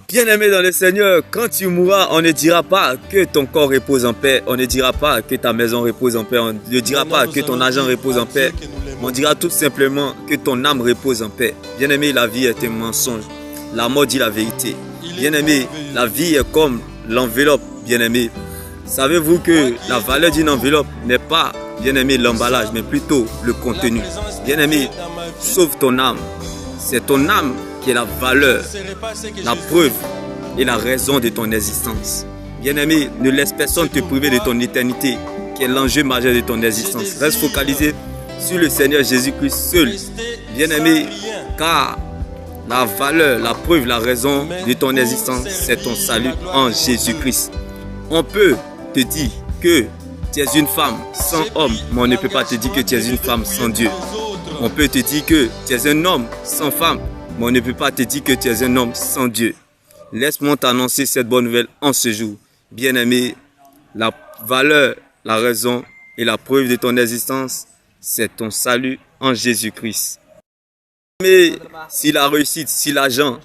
Bien-aimé dans le Seigneur, quand tu mourras, on ne dira pas que ton corps repose en paix, on ne dira pas que ta maison repose en paix, on ne dira pas que ton argent repose en paix, on dira tout simplement que ton âme repose en paix. Bien-aimé, la vie est un mensonge, la mort dit la vérité. Bien-aimé, la vie est comme l'enveloppe, bien-aimé. Savez-vous que la valeur d'une enveloppe n'est pas, bien-aimé, l'emballage, mais plutôt le contenu. Bien-aimé, sauve ton âme. C'est ton âme qui est la valeur, la preuve et la raison de ton existence. Bien-aimé, ne laisse personne te priver de ton éternité, qui est l'enjeu majeur de ton existence. Reste focalisé sur le Seigneur Jésus-Christ seul. Bien-aimé, car la valeur, la preuve, la raison de ton existence, c'est ton salut en Jésus-Christ. On peut te dire que tu es une femme sans homme, mais on ne peut pas te dire que tu es une femme sans Dieu. On peut te dire que tu es un homme sans femme, mais on ne peut pas te dire que tu es un homme sans Dieu. Laisse-moi t'annoncer cette bonne nouvelle en ce jour. Bien-aimé, la valeur, la raison et la preuve de ton existence, c'est ton salut en Jésus-Christ. Mais si la réussite, si l'argent,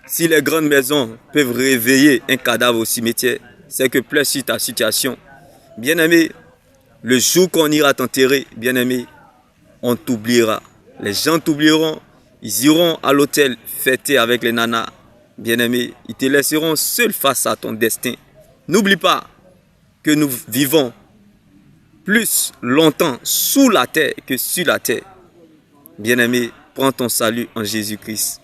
si les grandes maisons peuvent réveiller un cadavre au cimetière, c'est que pleure sur ta situation. Bien-aimé, le jour qu'on ira t'enterrer, bien-aimé, on t'oubliera. Les gens t'oublieront. Ils iront à l'hôtel fêter avec les nanas. Bien-aimé, ils te laisseront seul face à ton destin. N'oublie pas que nous vivons plus longtemps sous la terre que sur la terre. Bien-aimé, prends ton salut en Jésus-Christ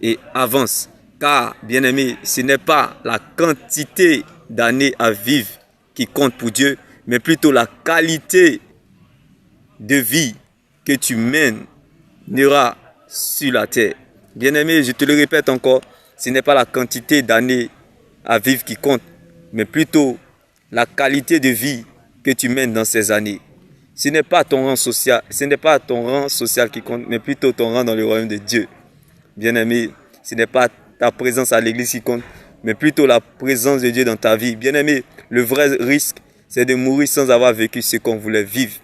et avance. Car, bien-aimé, ce n'est pas la quantité d'années à vivre qui compte pour Dieu, mais plutôt la qualité de vie que tu mèneras sur la terre. Bien-aimé, je te le répète encore, ce n'est pas la quantité d'années à vivre qui compte, mais plutôt la qualité de vie que tu mènes dans ces années. Ce n'est pas ton rang social, qui compte, mais plutôt ton rang dans le royaume de Dieu. Bien-aimé, ce n'est pas ta présence à l'église qui compte, mais plutôt la présence de Dieu dans ta vie. Bien-aimé, le vrai risque, c'est de mourir sans avoir vécu ce qu'on voulait vivre.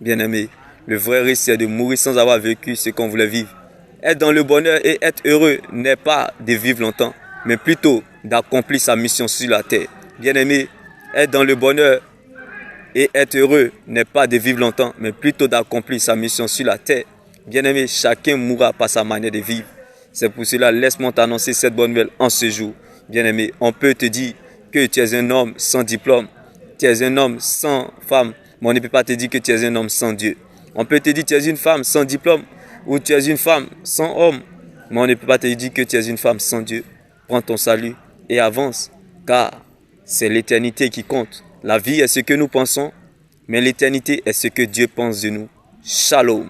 Bien-aimé, le vrai risque, c'est de mourir sans avoir vécu ce qu'on voulait vivre. Être dans le bonheur et être heureux n'est pas de vivre longtemps, mais plutôt d'accomplir sa mission sur la terre. Bien-aimé, être dans le bonheur et être heureux n'est pas de vivre longtemps, mais plutôt d'accomplir sa mission sur la terre. Bien-aimé, chacun mourra par sa manière de vivre. C'est pour cela, laisse-moi t'annoncer cette bonne nouvelle en ce jour. Bien-aimé, on peut te dire que tu es un homme sans diplôme, tu es un homme sans femme, mais on ne peut pas te dire que tu es un homme sans Dieu. On peut te dire que tu es une femme sans diplôme ou tu es une femme sans homme, mais on ne peut pas te dire que tu es une femme sans Dieu. Prends ton salut et avance, car c'est l'éternité qui compte. La vie est ce que nous pensons, mais l'éternité est ce que Dieu pense de nous. Shalom.